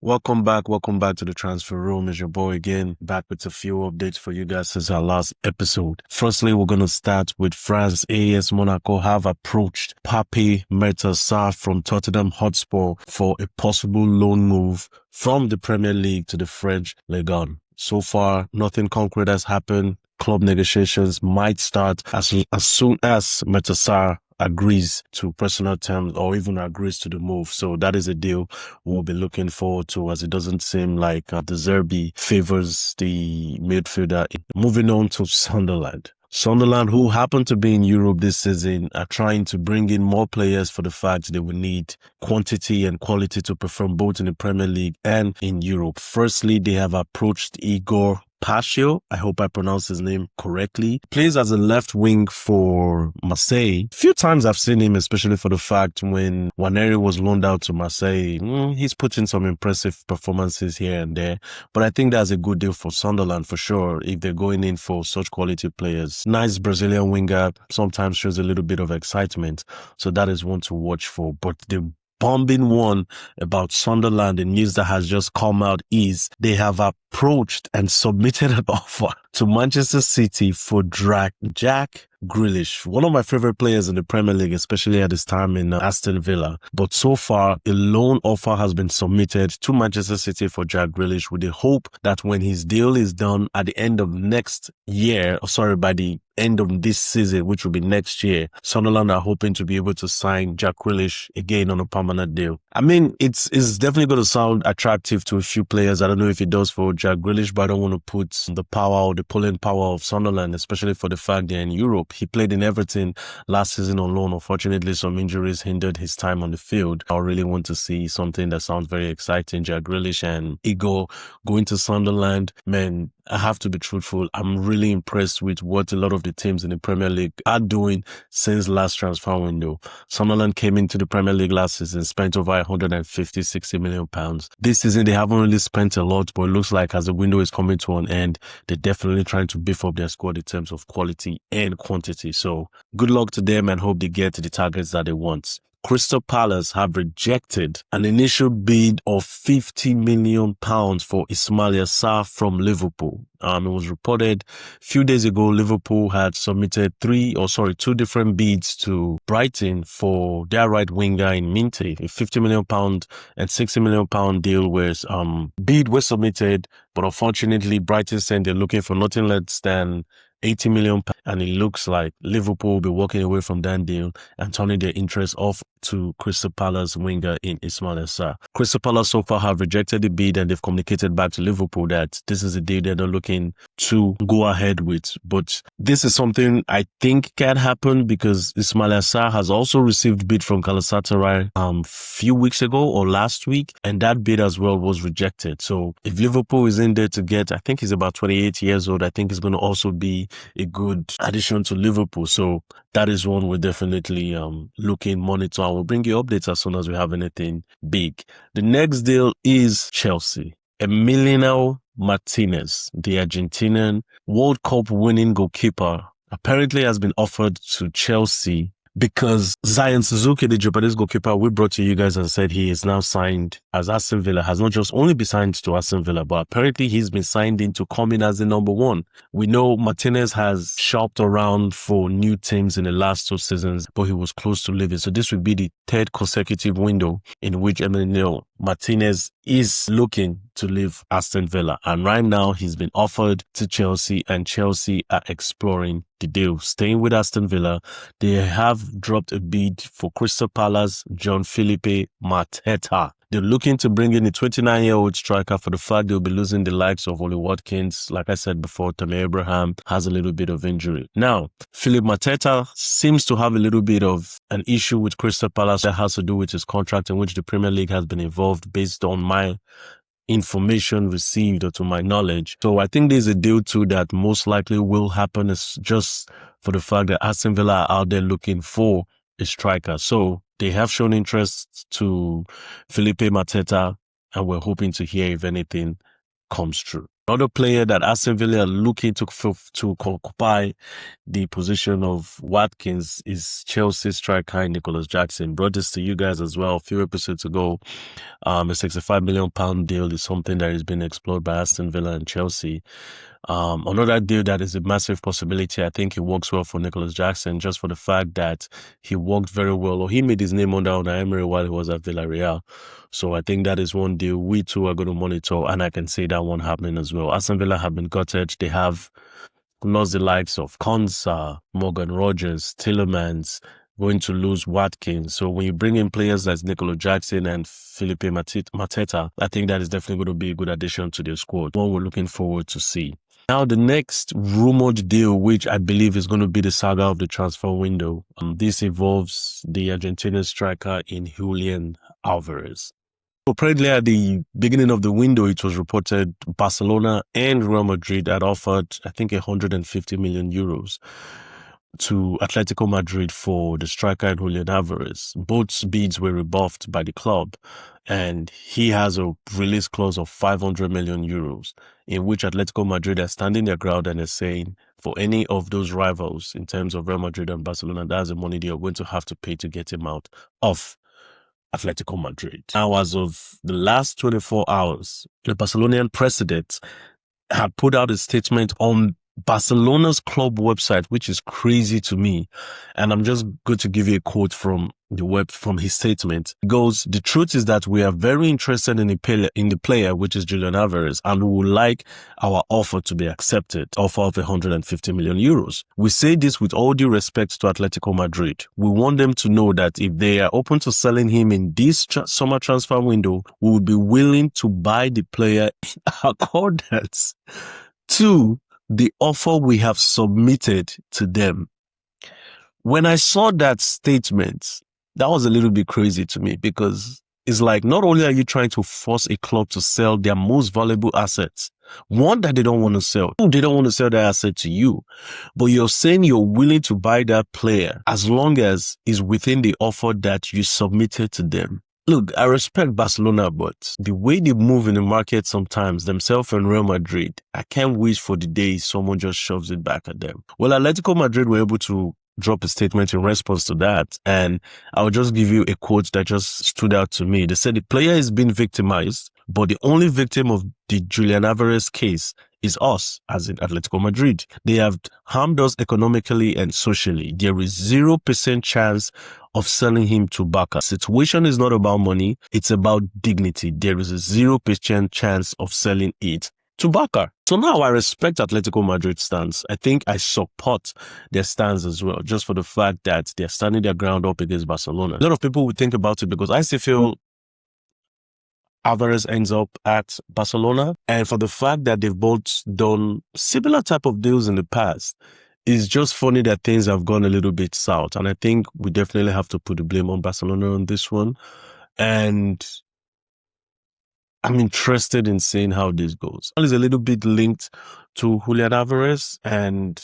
Welcome back to the transfer room. It's your boy again, back with a few updates for you guys since our last episode. Firstly, we're going to start with France. AS Monaco have approached Pape Sarr from Tottenham Hotspur for a possible loan move from the Premier League to the French Ligue 1. So far, nothing concrete has happened. Club negotiations might start as soon as Sarr agrees to personal terms or even agrees to the move. So that is a deal we'll be looking forward to, as it doesn't seem like the Zerbi favors the midfielder. Moving on to Sunderland. Sunderland, who happen to be in Europe this season, are trying to bring in more players for the fact they will need quantity and quality to perform both in the Premier League and in Europe. Firstly, they have approached Igor Paixão, I hope I pronounced his name correctly. Plays as a left wing for Marseille. A few times I've seen him, especially for the fact when Waneri was loaned out to Marseille, he's put in some impressive performances here and there. But I think that's a good deal for Sunderland for sure, if they're going in for such quality players. Nice Brazilian winger, sometimes shows a little bit of excitement. So that is one to watch for. But the bombing one about Sunderland, the news that has just come out is they have approached and submitted an offer to Manchester City for Jack Grealish, one of my favorite players in the Premier League, especially at this time in Aston Villa. But so far, a loan offer has been submitted to Manchester City for Jack Grealish with the hope that when his deal is done at the end of next year, by the end of this season, which will be next year, Sunderland are hoping to be able to sign Jack Grealish again on a permanent deal. I mean, it's definitely going to sound attractive to a few players. I don't know if it does for Jack Grealish, but I don't want to put the power or the pulling power of Sunderland, especially for the fact they're in Europe. He played in Everton last season on loan. Unfortunately, some injuries hindered his time on the field. I really want to see something that sounds very exciting. Jack Grealish and Igor going to Sunderland. Man, I have to be truthful. I'm really impressed with what a lot of the teams in the Premier League are doing since last transfer window. Sunderland came into the Premier League last season, spent over 150, 60 million pounds. This season, they haven't really spent a lot, but it looks like as the window is coming to an end, they're definitely trying to beef up their squad in terms of quality and quantity. So good luck to them and hope they get to the targets that they want. Crystal Palace have rejected an initial bid of £50 million for Ismaïla Sarr from Liverpool. It was reported a few days ago Liverpool had submitted two different bids to Brighton for their right winger in Minteh. A £50 million and £60 million deal was submitted, but unfortunately Brighton said they're looking for nothing less than £80 million, and it looks like Liverpool will be walking away from that deal and turning their interest off to Crystal Palace winger in Ismaïla Sarr. Crystal Palace so far have rejected the bid, and they've communicated back to Liverpool that this is a deal they're not looking to go ahead with. But this is something I think can happen because Ismaïla Sarr has also received bid from Galatasaray a few weeks ago or last week, and that bid as well was rejected. So if Liverpool is in there to get, I think he's about 28 years old, I think it's going to also be a good addition to Liverpool. So that is one we're definitely monitor. I will bring you updates as soon as we have anything big. The next deal is Chelsea. Emiliano Martínez, the Argentinian World Cup winning goalkeeper, apparently has been offered to Chelsea because Zion Suzuki, the Japanese goalkeeper we brought to you guys and said he is now signed as Aston Villa, has not just only been signed to Aston Villa, but apparently he's been signed in to come in as the number one. We know Martínez has shopped around for new teams in the last 2 seasons, but he was close to leaving. So this would be the 3rd consecutive window in which Emiliano Martínez is looking to leave Aston Villa. And right now he's been offered to Chelsea, and Chelsea are exploring the deal. Staying with Aston Villa, they have dropped a bid for Crystal Palace, John Felipe Mateta. They're looking to bring in a 29-year-old striker for the fact they'll be losing the likes of Oli Watkins. Like I said before, Tammy Abraham has a little bit of injury. Now, Philip Mateta seems to have a little bit of an issue with Crystal Palace that has to do with his contract, in which the Premier League has been involved based on my information received or to my knowledge. So I think there's a deal too that most likely will happen, is just for the fact that Aston Villa are out there looking for a striker. So they have shown interest to Felipe Mateta, and we're hoping to hear if anything comes true. Another player that Aston Villa are looking to occupy the position of Watkins is Chelsea striker Nicolas Jackson. Brought this to you guys as well a few episodes ago. A £65 million deal is something that is being explored by Aston Villa and Chelsea. Another deal that is a massive possibility. I think it works well for Nicolas Jackson just for the fact that he worked very well, or he made his name under Emery while he was at Villarreal. So I think that is one deal we too are going to monitor, and I can see that one happening as well. Aston Villa have been gutted. They have lost the likes of Konsa, Morgan Rogers, Tielemans, going to lose Watkins. So when you bring in players like Nicolas Jackson and Felipe Mateta, I think that is definitely going to be a good addition to their squad. One we're looking forward to see. Now, the next rumored deal, which I believe is going to be the saga of the transfer window, this involves the Argentinian striker in Julian Alvarez. Apparently, at the beginning of the window, it was reported Barcelona and Real Madrid had offered, I think, 150 million euros to Atlético Madrid for the striker Julian Alvarez. Both bids were rebuffed by the club, and he has a release clause of 500 million euros, in which Atlético Madrid are standing their ground and are saying, for any of those rivals in terms of Real Madrid and Barcelona, that's the money they are going to have to pay to get him out of Atlético Madrid. Now, as of the last 24 hours, the Barcelonian president had put out a statement on Barcelona's club website, which is crazy to me. And I'm just going to give you a quote from his statement. It goes, "The truth is that we are very interested in the player, which is Julian Alvarez, and we would like our offer to be accepted, offer of 150 million euros. We say this with all due respect to Atletico Madrid. We want them to know that if they are open to selling him in this summer transfer window, we would be willing to buy the player in accordance to the offer we have submitted to them." When I saw that statement, that was a little bit crazy to me, because it's like, not only are you trying to force a club to sell their most valuable assets, one that they don't want to sell, they don't want to sell their asset to you, but you're saying you're willing to buy that player as long as it's within the offer that you submitted to them. Look, I respect Barcelona, but the way they move in the market sometimes, themselves and Real Madrid, I can't wish for the day someone just shoves it back at them. Well, Atletico Madrid were able to drop a statement in response to that, and I'll just give you a quote that just stood out to me. They said the player is being victimized, but the only victim of the Julian Alvarez case is us, as in Atletico Madrid. They have harmed us economically and socially. There is 0% chance of selling him to BARCA. Situation is not about money, it's about dignity. There is a 0% chance of selling it to BARCA. So now I respect Atletico Madrid's stance. I think I support their stance as well, just for the fact that they're standing their ground up against Barcelona. A lot of people would think about it, because I still feel Alvarez ends up at Barcelona, and for the fact that they've both done similar type of deals in the past, it's just funny that things have gone a little bit south. And I think we definitely have to put the blame on Barcelona on this one. And I'm interested in seeing how this goes. It's a little bit linked to Julian Alvarez, and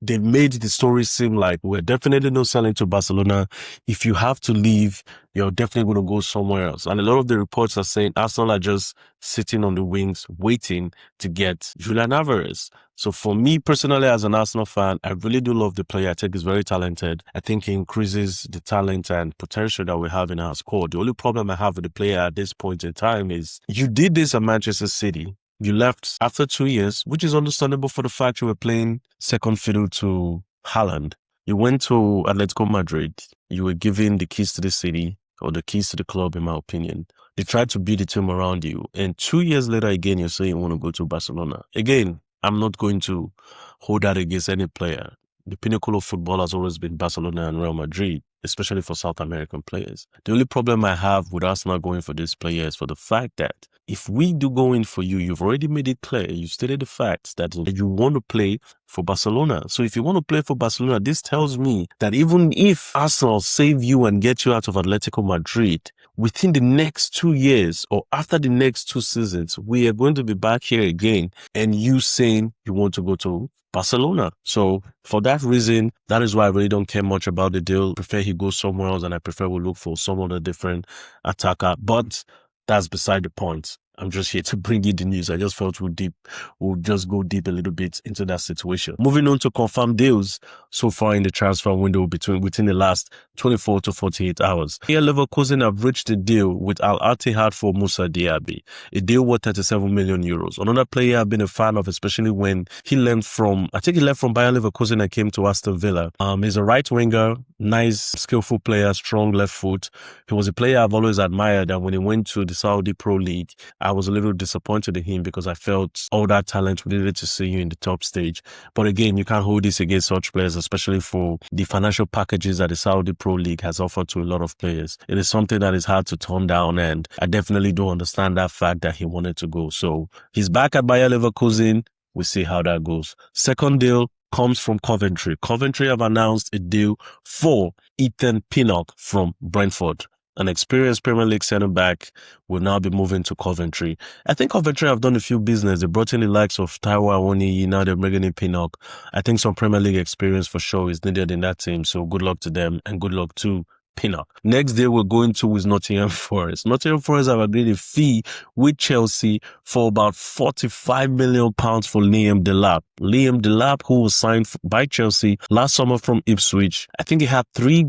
they made the story seem like we're definitely not selling to Barcelona. If you have to leave, you're definitely going to go somewhere else. And a lot of the reports are saying Arsenal are just sitting on the wings waiting to get Julian Alvarez. So for me personally, as an Arsenal fan, I really do love the player. I think he's very talented. I think he increases the talent and potential that we have in our squad. The only problem I have with the player at this point in time is you did this at Manchester City. You left after 2 years, which is understandable for the fact you were playing second fiddle to Haaland. You went to Atletico Madrid. You were given the keys to the city, or the keys to the club, in my opinion. They tried to build a team around you. And 2 years later, again, you're saying you want to go to Barcelona. Again, I'm not going to hold that against any player. The pinnacle of football has always been Barcelona and Real Madrid, especially for South American players. The only problem I have with Arsenal going for these players is for the fact that if we do go in for you, you've already made it clear, you stated the fact that you want to play for Barcelona. So if you want to play for Barcelona, this tells me that even if Arsenal save you and get you out of Atletico Madrid, within the next 2 years or after the next 2 seasons, we are going to be back here again and you saying you want to go to Barcelona. So for that reason, that is why I really don't care much about the deal. I prefer he goes somewhere else, and I prefer we look for some other different attacker. But that's beside the point. I'm just here to bring you the news. I just felt we'll just go deep a little bit into that situation. Moving on to confirmed deals so far in the transfer window within the last 24 to 48 hours. Here, Leverkusen have reached a deal with Al Ittihad for Moussa Diaby, a deal worth 37 million euros. Another player I've been a fan of, especially when he left from Bayern Leverkusen and came to Aston Villa. He's a right winger, nice, skillful player, strong left foot. He was a player I've always admired, and when he went to the Saudi Pro League, I was a little disappointed in him because I felt all that talent we needed to see you in the top stage. But again, you can't hold this against such players, especially for the financial packages that the Saudi Pro League has offered to a lot of players. It is something that is hard to turn down, and I definitely don't understand that fact that he wanted to go. So he's back at Bayer Leverkusen. We'll see how that goes. Second deal comes from Coventry. Coventry have announced a deal for Ethan Pinnock from Brentford. An experienced Premier League centre-back will now be moving to Coventry. I think Coventry have done a few business. They brought in the likes of Taiwo Awoniyi, now they're bringing in Pinnock. I think some Premier League experience for sure is needed in that team, so good luck to them and good luck to Pinnock. Next day, we're going to is Nottingham Forest. Nottingham Forest have agreed a fee with Chelsea for about £45 million for Liam Delap. Liam Delap, who was signed by Chelsea last summer from Ipswich. I think he had 2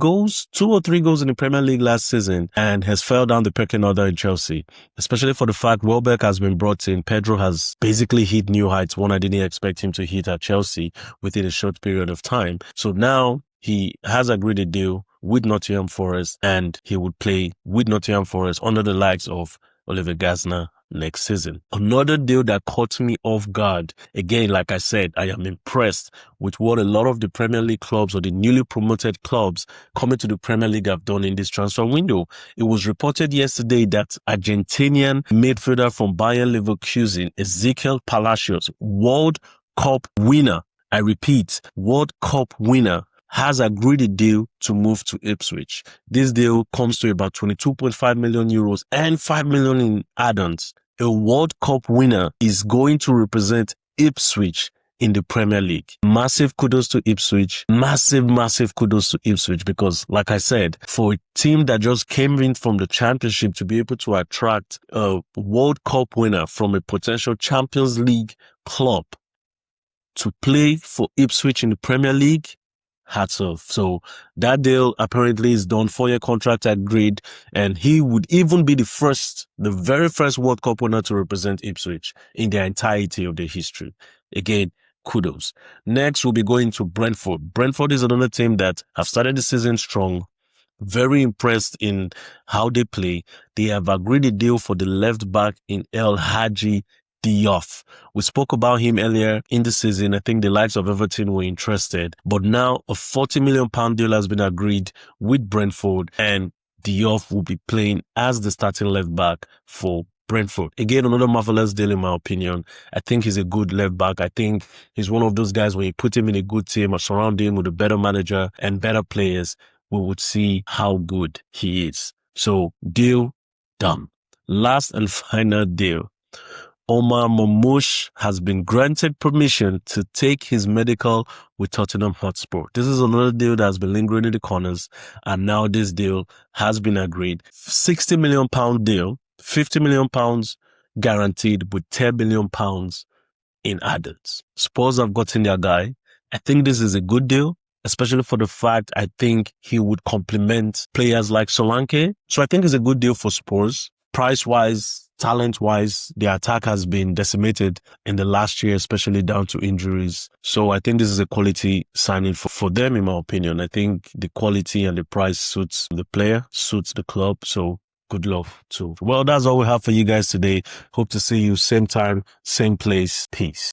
or 3 goals in the Premier League last season and has fell down the pecking order in Chelsea, especially for the fact Welbeck has been brought in. Pedro has basically hit new heights, one I didn't expect him to hit at Chelsea within a short period of time. So now he has agreed a deal with Nottingham Forest, and he would play with Nottingham Forest under the likes of Oliver Glasner next season. Another deal that caught me off guard. Again, like I said, I am impressed with what a lot of the Premier League clubs or the newly promoted clubs coming to the Premier League have done in this transfer window. It was reported yesterday that Argentinian midfielder from Bayer Leverkusen, Ezequiel Palacios, World Cup winner, I repeat, World Cup winner, has agreed a deal to move to Ipswich. This deal comes to about 22.5 million euros and 5 million in add-ons. A World Cup winner is going to represent Ipswich in the Premier League. Massive kudos to Ipswich. Massive kudos to Ipswich, because like I said, for a team that just came in from the Championship to be able to attract a World Cup winner from a potential Champions League club to play for Ipswich in the Premier League, hats off. So that deal apparently is done, 4-year contract agreed, and he would even be the very first World Cup winner to represent Ipswich in the entirety of their history. Again, kudos. Next, we'll be going to Brentford. Brentford is another team that have started the season strong. Very impressed in how they play. They have agreed a deal for the left back in El Hadji Diouf. We spoke about him earlier in the season. I think the likes of Everton were interested, but now a £40 million deal has been agreed with Brentford, and Diouf will be playing as the starting left back for Brentford. Again, another marvelous deal in my opinion. I think he's a good left back. I think he's one of those guys when you put him in a good team or surround him with a better manager and better players, we would see how good he is. So, deal done. Last and final deal. Omar Mamouche has been granted permission to take his medical with Tottenham Hotspur. This is another deal that has been lingering in the corners, and now this deal has been agreed. £60 million deal, £50 million guaranteed with £10 million in add-ons. Spurs have gotten their guy. I think this is a good deal, especially for the fact I think he would complement players like Solanke. So I think it's a good deal for Spurs. Price-wise, talent-wise, the attack has been decimated in the last year, especially down to injuries. So I think this is a quality signing for them, in my opinion. I think the quality and the price suits the player, suits the club. So good luck too. Well, that's all we have for you guys today. Hope to see you same time, same place. Peace.